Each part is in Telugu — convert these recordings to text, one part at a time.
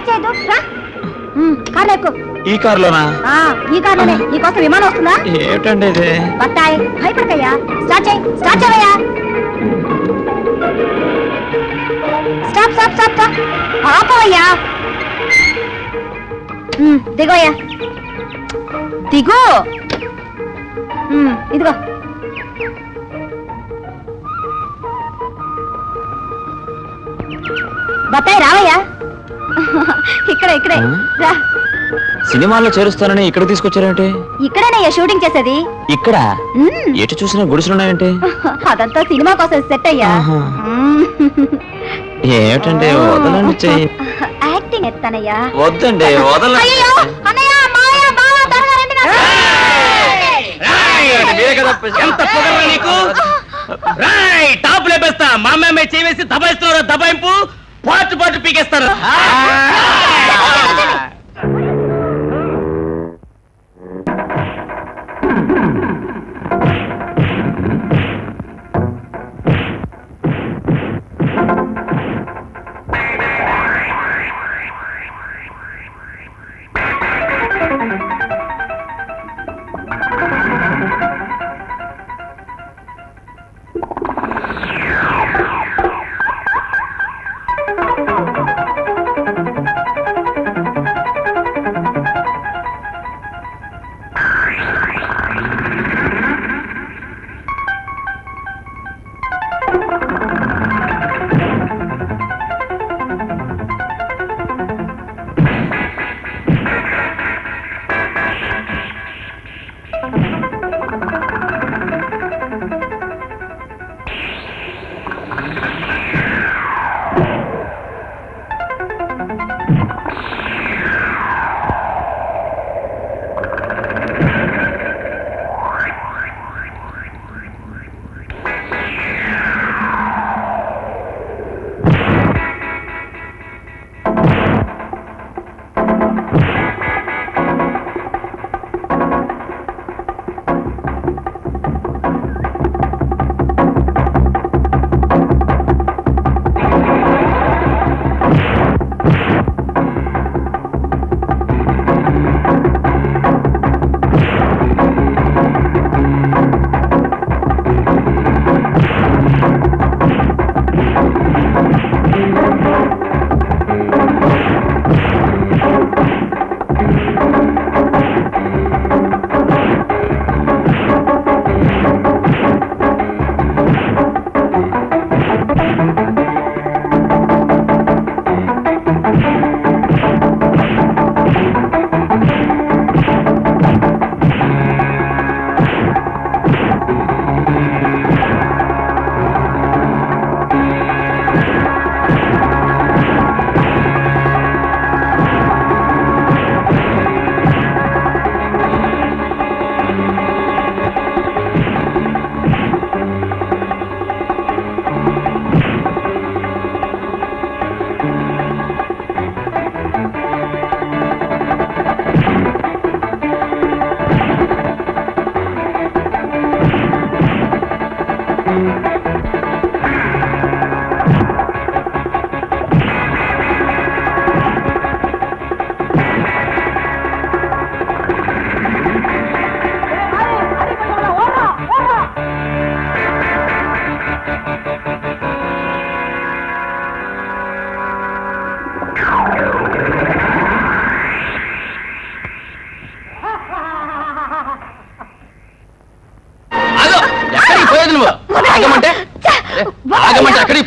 లేట్ చేయదు రా. కార్ ఎక్కు. ఈ కారులోనా? ఈ కార్లోనే. నీకోసం విమానం వస్తుందా? ఏమిటండి ఇది? బత్తాయి భయపడకయ్యా. స్టార్ట్ చేయి. స్టార్ట్ చేయవయ్యా. Stop stop stop stop. ఆపవయ్యా. దిగోయ్యా. దిగు. ఇదిగో. బత్తాయి రావయ్యా. ఇక్కడే ఇక్కడే రా. సినిమాల్లో చేరుస్తానని ఇక్కడ తీసుకొచ్చారేంటి? ఇక్కడేనయ్యా షూటింగ్ చేసేది. ఇక్కడ ఎటు చూసినా గుడిసెలున్నాయంటే? అదంతా సినిమా కోసం సెట్ అయ్యా. ఏమిటండి వదలండి చెయ్యి. యాక్టింగ్ ఎత్తానయ్యా. వద్దండి వదలండి. ఎంత పొగరు నీకు? టాప్ లేపేస్తా. మా మేమే చేసి దబాయిస్తున్నారు. దబాయింపు పాటు పాటు పీకేస్తారు.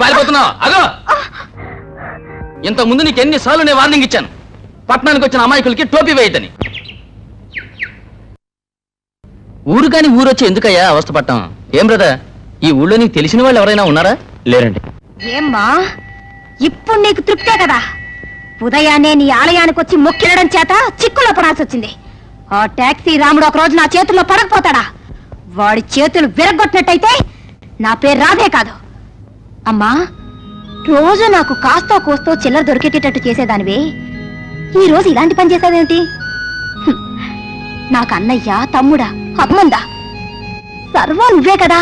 పారిపోతున్నావు? అగో, ఇంత ముందు నీకు ఎన్నిసార్లు నేను వార్నింగ్ ఇచ్చాను, పట్టణానికి వచ్చిన అమాయకులకి టోపీ వేయద్దని. ఊరు కాని ఊరొచ్చి ఎందుకయ్యా అవస్థపడటం? ఏం బ్రదర్, ఈ ఊళ్ళో నీకు తెలిసిన వాళ్ళు ఎవరైనా ఉన్నారా? లేరండి. ఏమ్మా, ఇప్పుడు నీకు తృప్తే కదా? ఉదయాన్నే నీ ఆలయానికి వచ్చి మొక్కినడం చేత చిక్కులో పడాల్సి వచ్చింది. ఆ టాక్సీ రాముడు ఒక రోజు నా చేతుల్లో పడకపోతాడా? వాడి చేతులు విరగొట్టినట్టయితే నా పేరు రాధే కాదు. అమ్మా, రోజు నాకు కాస్తో కోస్తో చిల్లర దొరికేటట్టు చేసేదానివే, ఈ రోజు ఇలాంటి పని చేసేదేమిటి? నాకు అన్నయ్య, తమ్ముడా, అమ్మందా, సర్వం నువ్వే కదా.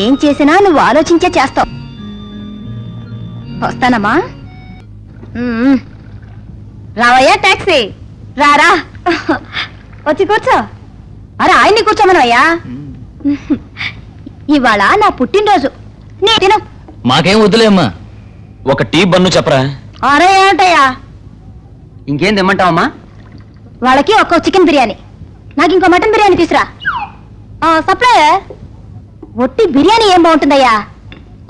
ఏం చేసినా నువ్వు ఆలోచించే చేస్తావు. వస్తానమ్మా. రావయ్యా టాక్సీ రారా వచ్చి కూర్చో అరే ఆయన్ని కూర్చోమనవయ్యా ఇవాళ నా పుట్టినరోజు నీ తిను మాకేం వద్దులే అమ్మా ఒక టీ బన్ను చెప్పరా అరే ఏమిటయ్యా ఇంకేం తెమ్మంటావమ్మా? వాళ్ళకి ఒక్కో చికెన్ బిర్యానీ నాకు ఇంకో మటన్ బిర్యానీ తీసురా సప్లై ఒట్టి బిర్యానీ ఏం బాగుంటుందయ్యా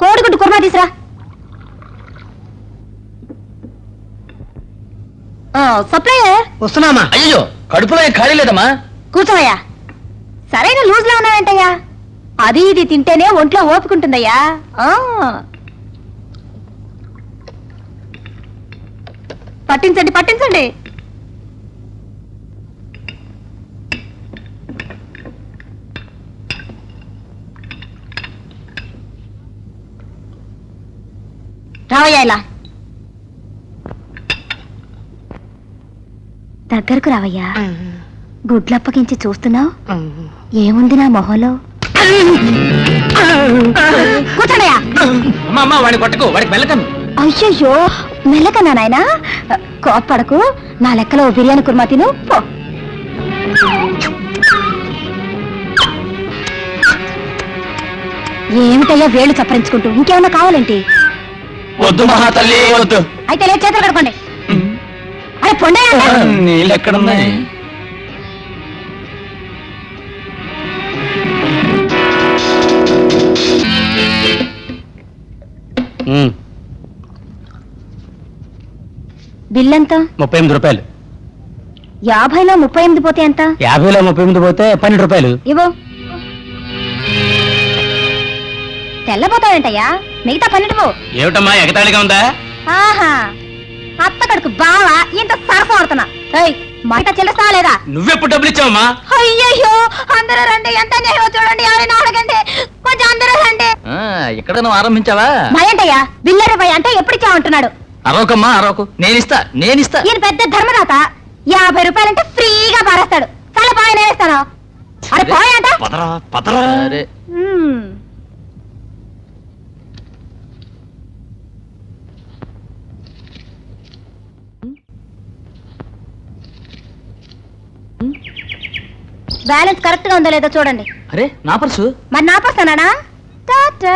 కోడిగుడ్డు కుర్మా తీసురా సప్లై వస్తున్నామా? అయ్యో కడుపులో ఏం ఖాళీ లేదమ్మా. కూర్చోవయ్యా సరైన లూజ్ లో ఉన్నావేంటయ్యా అది ఇది తింటేనే ఒంట్లో ఓపుకుంటుందయ్యా పట్టించండి పట్టించండి రావయ్యా ఇలా దగ్గరకు రావయ్యా గుడ్లప్పగించి చూస్తున్నావు ఏముంది నా మొహంలో కూర్చోడయ్యా అమ్మా వాడిని కొట్టకు, వాడికి వెళ్ళకను. అయ్యయ్యో మెల్లకన్నా నాయనా కోప్పడకు నా లెక్కలో ఓ బిర్యానీ కుర్మా తిను పో ఏమిటయ్యా వేళ్ళు చప్పరించుకుంటూ ఇంకేమన్నా కావాలేంటి వద్దు మహాతల్లి వద్దు అయితే లేదు చేతులు కడుకోండి అరే పొండే నీళ్ళు ఎక్కడున్నాయి బిల్ ఎంత 38 రూపాయలు. 50లో 38 పోతే ఎంత 50లో 38 పోతే 12 రూపాయలు. ఇవ్వు తెల్లబోతావేంటయ్యా మిగతా 12 ఏమిటమ్మా ఎగతాళిగా ఉందా? ఆహా అత్త కడుకు బావా ఇంత సరఫ ఆడుతున్నా మాట చెల్లిస్తా లేదా నువ్వెప్పుడు డబ్బులు ఇచ్చావమ్మా? అయ్యయ్యో అందరూ రండి ఎంత న్యాయం చూడండి ఎవరైనా అడగండి కొంచెం అందరూ రండి ఇక్కడ నువ్వు ఆరంభించావా భయంటయ్యా బిల్లరే భయ అంటే ఎప్పుడు ఇచ్చామంటున్నాడు అరవకమ్మా అరవకు నేనిస్తా ఈయన పెద్ద ధర్మదాత 50 రూపాయలంటే ఫ్రీగా పారేస్తాడు చాలా బాగా నేనేస్తాను అరే పోయాంట పదరా పదరా బ్యాలెన్స్ కరెక్ట్ గా ఉందో లేదో చూడండి అరే నా పర్సు మరి నా పర్సనా టాటా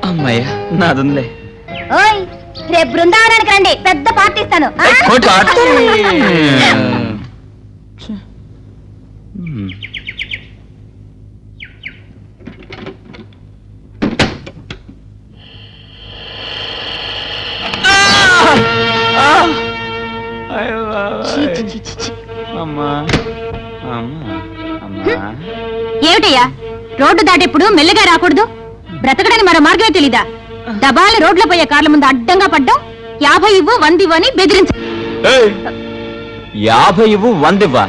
అమ్మయ్య నాదుందిలే ఓయ్ రేపు బృందావనానికి రండి పెద్ద పార్టీ ఇస్తాను ఏమిటయ్యా రోడ్డు దాటెప్పుడు మెల్లగా రాకూడదు బ్రతకడని మరో మార్గమే తెలీదా దబాలు రోడ్లో పోయే కార్ల ముందు అడ్డంగా పడ్డం 50 ఇవ్వు 100 ఇవ్వు అని బెదిరించ 50 ఇవ్వు 100 ఇవ్వా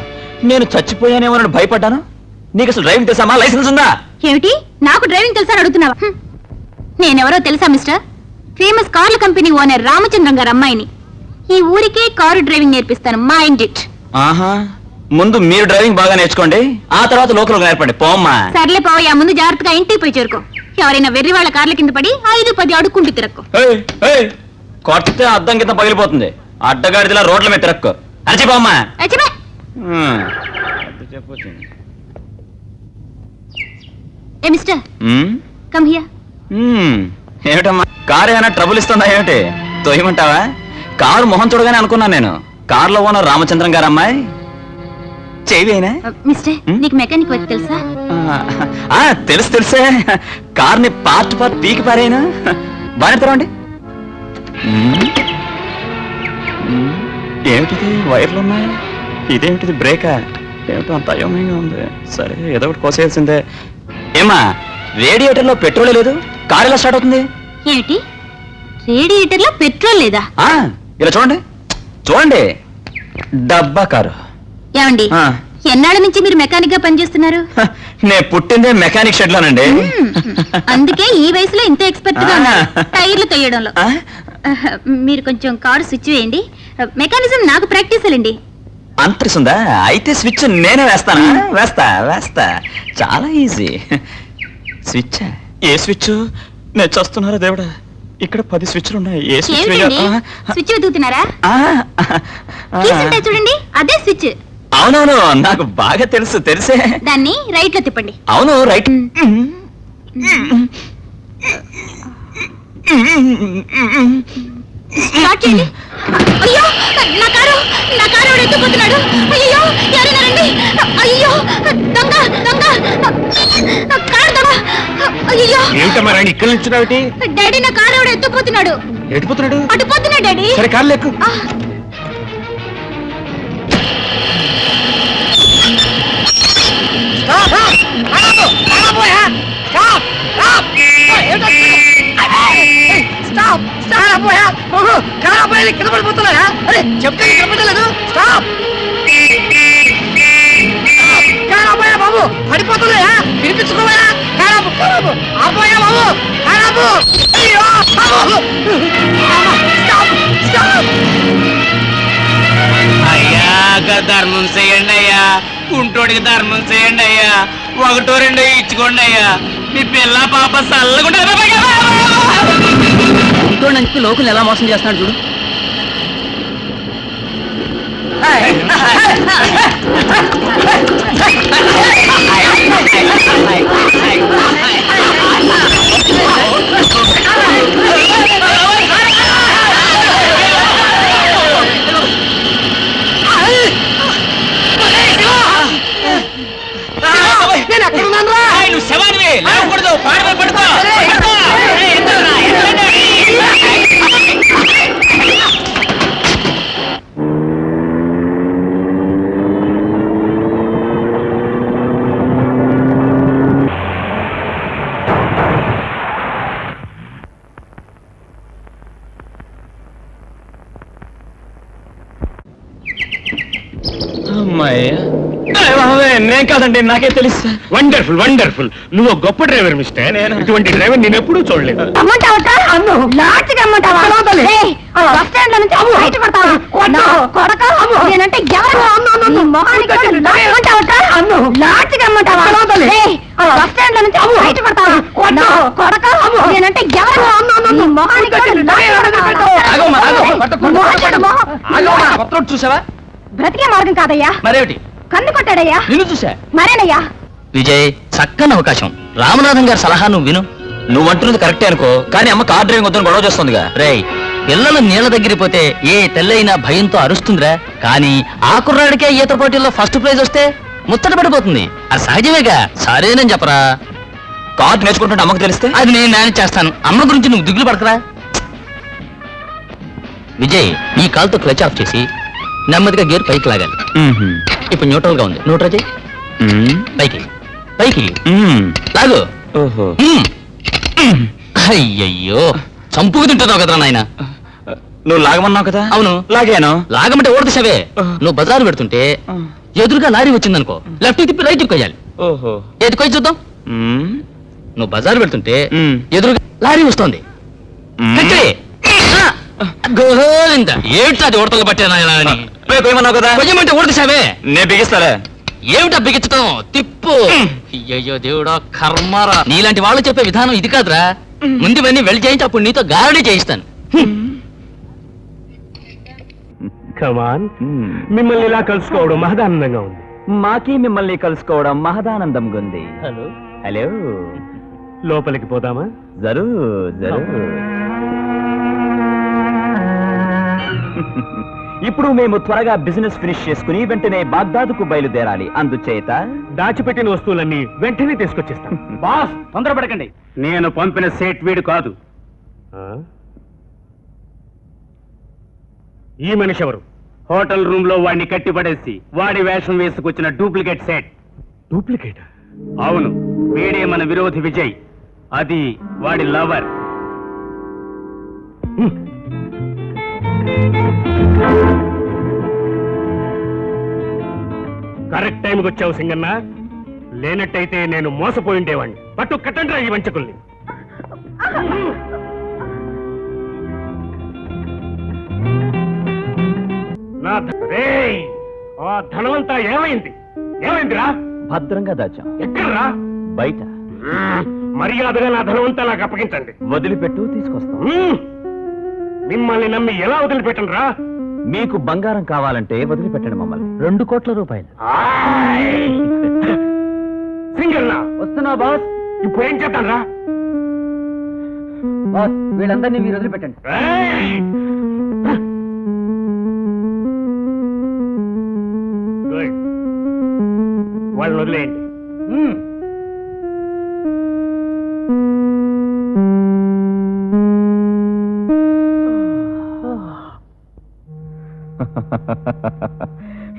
నేను చచ్చిపోయానేమో భయపడ్డాను నీకు అసలు డ్రైవింగ్ తెలుసా లైసెన్స్ ఉందా ఏమిటి నాకు డ్రైవింగ్ తెలుసా అడుగుతున్నావా నేనెవరో తెలుసా మిస్టర్ ఫేమస్ కార్ల కంపెనీ ఓనర్ రామచంద్రం గారు అమ్మాయిని ఈ ఊరికే కారు డ్రైవింగ్ నేర్పిస్తాను మైండ్ ఇట్ ఆహా ముందు మీరు డ్రైవింగ్ బాగా నేర్చుకోండి ఆ తర్వాత లోకల్ నేర్పండి పోమ్మా సర్లే పోయా ముందు జాగ్రత్తగా ఇంటికి పోయి చేరుకో ఎవరైనా వెర్రి వాళ్ళ కార్ల కింద పడి 5-10 అడుక్కుంటూ తిరక్కు కొడితే అద్దం కింద పగిలిపోతుంది అడ్డగాడిదిలా రోడ్ల మీద తిరక్కు అరచి పోమ్మా ఏ మిస్టర్ కమ్ హియర్ ఏమిటమ్మా కారు ఏమైనా ట్రబుల్ ఇస్తుందా ఏమిటి తోయమంటావా కారు మొహం చూడగానే అనుకున్నాను నేను కారులో ఓనర్ రామచంద్రం గారు అమ్మాయి చేయవేనా మిస్టర్ నీకు మెకానిక్ వచ్చి తెలుసా తెలుసే కార్ని పార్ట్ పీకి పారేనా బాగా తెరవండి ఏమిటిది వైర్లు ఉన్నాయి ఇదేమిటిది బ్రేకా ఏమిటో అంత అయోమయంగా ఉంది సరే ఏదో ఒకటి కోసేయాల్సిందే ఏమా రేడియేటర్ లో పెట్రోల్ లేదు కారు ఎలా స్టార్ట్ అవుతుంది ఏమిటి రేడియేటర్ లో పెట్రోల్ లేదా ఇలా చూడండి చూడండి డబ్బా కారు ఏమండి ఎన్నాళ్ళ నుంచి మీరు మెకానిక్ గా పనిచేస్తున్నారు నేను పుట్టిందే మెకానిక్ షెడ్ లోనండి అందుకే ఈ వయసులో ఇంత ఎక్స్పర్ట్ గా ఉన్నారు టైర్లు తొయ్యడంలో మీరు కొంచెం కారు స్విచ్ వేయండి మెకానిజం నాకు ప్రాక్టీస్ అండి అంతరిస్తుందా అయితే స్విచ్ నేనే వేస్తానా వేస్తా చాలా ఈజీ స్విచ్ ఏ స్విచ్ నేను చూస్తున్నారా దేవుడా ఇక్కడ 10 స్విచ్లు ఉన్నాయి. ఏ స్విచ్ ఏమిటండి వేయాలి? స్విచ్ వెతుకుతున్నారా? కీస్ ఉంటాయి చూడండి, అదే స్విచ్. అవునవును, నాకు బాగా తెలిసే. దాన్ని రైట్ లో తిప్పండి. అవును, రైట్. స్టార్ట్ చేయండి. అయ్యో, నా కారు వాడు ఎత్తుకుపోతున్నాడు. అయ్యో, ఎవరైనా రండి. అయ్యో, దొంగ కారు దొంగ. అయ్యో, ఏమిటమ్మా రాణి ఇక్కడ నుంచున్నావు? డాడీ నా కారు వాడు ఎత్తుకుపోతున్నాడు. ఎడిపోతున్నాడు? అటుపోతున్నాడు డాడీ. సరే కార్లు ఎక్కు. ఆ, బాబు పడిపోతున్నాయా? వినిపించుకోవా? బాబు అబ్బాయా బాబు బాబు అయ్యో బాబు అయ్యా ధర్మం చేయండి అయ్యా, కుంటోడికి ధర్మం చేయండి అయ్యా, 1 2 ఇచ్చుకోండి అయ్యా, మీ పిల్ల పాప చల్లకుండా ఇంట్లో లోకల్ ఎలా మోసం చేస్తున్నాడు చూడు. నేను ఎక్కడున్నాను రా? నువ్వు శవానివి లేవకూడదు, పాడవ పడుకో. నేను కాదండి, నాకే తెలుసు. వండర్ఫుల్ వండర్ఫుల్, నువ్వు గొప్ప డ్రైవర్ మిస్టర్. ఇటువంటి డ్రైవర్ నేను ఎప్పుడూ చూడలేదు. అమ్మంటావట? లాడ్జికి అమ్మంటావా? ఏయ్, బస్ స్టాండ్ లో నుంచి బయటపడతావా? నా కొడక, నేనంటే ఎవరు? నీ మొహానికి అమ్మంటావట? లాడ్జికి అమ్మంటావా? ఏయ్, బస్ స్టాండ్ లో నుంచి బయటపడతావా? నా కొడక, నేనంటే ఎవరు? నీ మొహానికి చూసావా? బ్రతికే మార్గం కాదయ్యా, మరేమిటి? కన్ను కొట్టాడయ్యా. నిన్ను చూసా? మరేనయ్యా. విజయ్, చక్కని అవకాశం. రామనాథం గారి సలహా నువ్వు విను. నువ్వు అంటున్నది కరెక్టే అనుకో, కానీ అమ్మ కార్ డ్రైవింగ్ వద్దని గొడవ చేస్తుందిగా. రేయ్, పిల్లలు నీళ్ళ దగ్గరికి పోతే ఏ తెల్లైనా భయంతో అరుస్తుందిరా. కానీ ఆ కుర్రాడికే ఈత పోటీల్లో ఫస్ట్ ప్రైజ్ వస్తే ముచ్చట పడిపోతుంది. అది సహజమేగా, సరేనని చెప్పరా. కార్ నేర్చుకుంటుంటే అమ్మకు తెలిస్తే? అది నేను మేనేజ్ చేస్తాను. అమ్మ గురించి నువ్వు దిగులు పడకరా. విజయ్, ఈ కాల్తో క్లచ్ ఆఫ్ చేసి నెమ్మదిగా గేర్ పైకి లాగాలి. ఇప్పుడు న్యూట్రల్ గా ఉంది. న్యూట్రల్ చేయి. పైకి పైకి లాగు. ఓహో. అయ్యయ్యో, చంపుకు తింటున్నావు కదరా నాయన. నువ్వు లాగమన్నావు కదా. అవును, లాగాను. లాగమంటే ఓడదశవే. నువ్వు బజారు పెడుతుంటే ఎదురుగా లారీ వచ్చిందనుకో, లెఫ్ట్ తిప్పి రైట్ కొయ్యాలి. ఓహో. ఏది కొయ్యి చూద్దాం. నువ్వు బజారు పెడుతుంటే ఎదురుగా లారీ వస్తుంది. గోవింద, ఏమిటి అది ఉడతలు పట్టాను కొయ్యమన్నావు కదా. కొయ్యమంటే ఓడదశవే. నేను బిగిస్తాలే. ఏమిటా బిగించటం? తిప్పు. అయ్యో దేవుడా, కర్మరా. నీలాంటి వాళ్ళు చెప్పే విధానం ఇది కాదురా. ముందు ఇవన్నీ వెళ్ళి చేయించి అప్పుడు నీతో గారడీ చేయిస్తాను. కమాన్, మిమ్మల్ని ఇలా కలుసుకోవడం మహదానందంగా ఉంది. మాకి మిమ్మల్ని కలుసుకోవడం మహదానందంగా ఉంది. హలో హలో, లోపలికి పోదామా? జరూర్. ఇప్పుడు మేము త్వరగా బిజినెస్ ఫినిష్ చేసుకుని వెంటనే బాగ్దాదుకు బయలుదేరాలి. అందుచేత దాచిపెట్టిన వస్తువులన్నీ వెంటనే తీసుకొచ్చేస్తాం. బాస్, తొందరపడకండి. నేను పంపిన సేట్ వీడు కాదు. ఈ మనిషి ఎవరు? హోటల్ రూమ్ లో వాడిని కట్టిపడేసి వాడి వేషం వేసుకొచ్చిన డూప్లికేట్ సేట్. డూప్లికేట్? అవును, వీడే మన విరోధి విజయ్. అది వాడి లవర్. కరెక్ట్ టైంకి వచ్చావు సింగన్న. లేనట్టయితే నేను మోసపోయిండేవాడిని. పట్టు కట్టండి ఈ వంచకుల్ని. ఆ ధనవంతా ఏమైందిరా? భద్రంగా దాచాం. ఎక్కడ్రా? బయట. మర్యాదగా నా ధనవంతా నాకు అప్పగించండి. వదిలిపెట్టు, తీసుకొస్తాం. మిమ్మల్ని నమ్మి ఎలా వదిలిపెట్టను రా? మీకు బంగారం కావాలంటే వదిలిపెట్టండి మమ్మల్ని. 2 కోట్ల రూపాయలు. సింగల్ నా వస్తున్నా బాస్. ఇప్పుడు ఏం చేద్దాం రా? బాస్ వీళ్ళందరినీ మీరు వదిలిపెట్టండి. గుడ్, వాళ్ళని వదిలేయండి.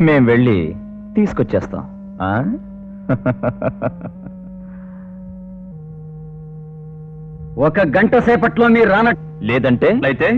మేం వెళ్ళి తీసుకొచ్చేస్తాం. ఆ? ఒక గంట సేపట్లో మీరు రానట్టు లేదంటే అయితే